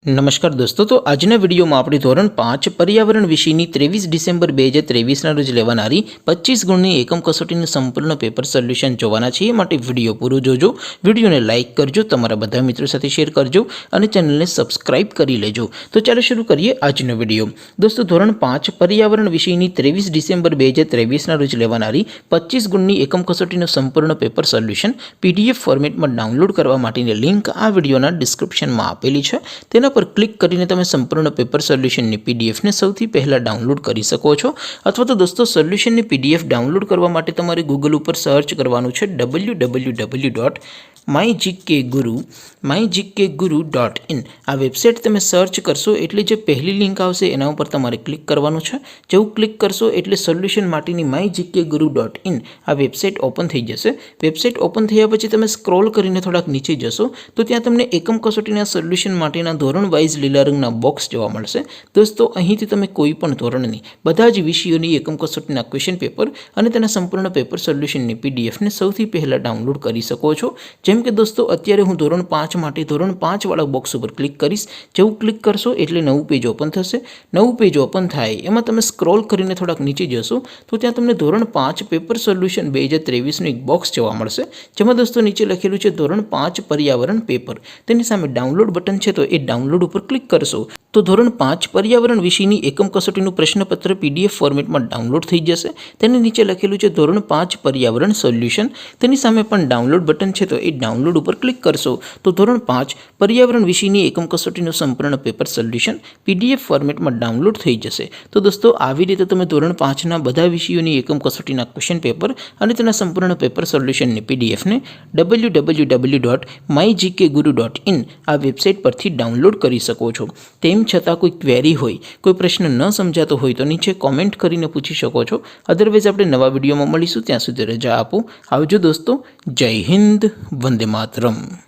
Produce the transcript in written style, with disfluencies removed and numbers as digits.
નમસ્કાર દોસ્તો, તો આજના વિડીયોમાં આપણે ધોરણ 5 પર્યાવરણ વિષયની 23 ડિસેમ્બર 2023ના રોજ લેવાનારી 25 ગુણની એકમ કસોટીનું સંપૂર્ણ પેપર સોલ્યુશન જોવાના છીએ. માટે વિડીયો પૂરો જોજો, વિડીયોને લાઇક કરજો, તમારા બધા મિત્રો સાથે શેર કરજો અને ચેનલને સબસ્ક્રાઇબ કરી લેજો. તો ચાલો શરૂ કરીએ આજનો વિડીયો. દોસ્તો, ધોરણ 5 પર્યાવરણ વિષયની 23 ડિસેમ્બર 2023ના રોજ લેવાનારી 25 ગુણની એકમ કસોટીનું સંપૂર્ણ પેપર સોલ્યુશન PDF ફોર્મેટમાં ડાઉનલોડ કરવા માટેની લિંક આ વિડીયોના ડિસ્ક્રિપ્શનમાં આપેલી છે. તેના પર ક્લિક કરીને તમે સંપૂર્ણ પેપર સોલ્યુશનની પીડીએફને સૌથી પહેલાં ડાઉનલોડ કરી શકો છો. અથવા તો દોસ્તો, સોલ્યુશનની પીડીએફ ડાઉનલોડ કરવા માટે તમારે ગૂગલ ઉપર સર્ચ કરવાનું છે www.mygkguru.in. આ વેબસાઇટ તમે સર્ચ કરશો એટલે જે પહેલી લિંક આવશે એના ઉપર તમારે ક્લિક કરવાનું છે. જેવું ક્લિક કરશો એટલે સોલ્યુશન માટેની mygkguru.in આ વેબસાઇટ ઓપન થઈ જશે. વેબસાઇટ ઓપન થયા પછી તમે સ્ક્રોલ કરીને થોડાક નીચે જશો તો ત્યાં તમને એકમ કસોટીના સોલ્યુશન માટેના ધોરણ વાઇઝ લીલા રંગના બોક્સ જોવા મળશે. દોસ્તો, અહીંથી તમે કોઈ પણ ધોરણની બધા જ વિષયોની એકમ કસોટીના ક્વેશ્ચન પેપર અને તેના સંપૂર્ણ પેપર સોલ્યુશનની પીડીએફને સૌથી પહેલાં ડાઉનલોડ કરી શકો છો. જેમ કે દોસ્તો, અત્યારે હું ધોરણ 5 માટે ધોરણ 5 વાળા બોક્સ ઉપર ક્લિક કરીશ. જેવું ક્લિક કરશો એટલે નવું પેજ ઓપન થશે. નવું પેજ ઓપન થાય એમાં તમે સ્ક્રોલ કરીને થોડાક નીચે જશો તો ત્યાં તમને ધોરણ 5 પેપર સોલ્યુશન 2023નું એક બોક્સ જોવા મળશે. જેમાં દોસ્તો નીચે લખેલું છે ધોરણ 5 પર્યાવરણ પેપર. તેની સામે ડાઉનલોડ બટન છે તો એ ડાઉનલોડ ઉપર ક્લિક કરશો તો ધોરણ 5 પર્યાવરણ વિષયની એકમ કસોટીનું પ્રશ્નપત્ર PDF ફોર્મેટમાં ડાઉનલોડ થઈ જશે. તેની નીચે લખેલું છે ધોરણ 5 પર્યાવરણ સોલ્યુશન. તેની સામે પણ ડાઉનલોડ બટન છે તો એ ડાઉનલોડ ઉપર ક્લિક કરશો તો ધોરણ 5 પર્યાવરણ વિષયની એકમ કસોટીનું સંપૂર્ણ પેપર સોલ્યુશન PDF ફોર્મેટમાં ડાઉનલોડ થઈ જશે. તો દોસ્તો, આવી રીતે તમે ધોરણ 5ના બધા વિષયોની એકમ કસોટીના ક્વેશ્ચન પેપર અને તેના સંપૂર્ણ પેપર સોલ્યુશનની પીડીએફને www.mygkguru.in આ વેબસાઇટ પરથી ડાઉનલોડ કરી શકો છો. તેમ છતાં કોઈ ક્વેરી હોય, કોઈ પ્રશ્ન ન સમજાતો હોય તો નીચે કોમેન્ટ કરીને પૂછી શકો છો. અદરવાઇઝ આપણે નવા વિડીયોમાં મળીશું. ત્યાં સુધી રજા આપો. આવજો દોસ્તો. જય હિન્દ. વંદે માતરમ.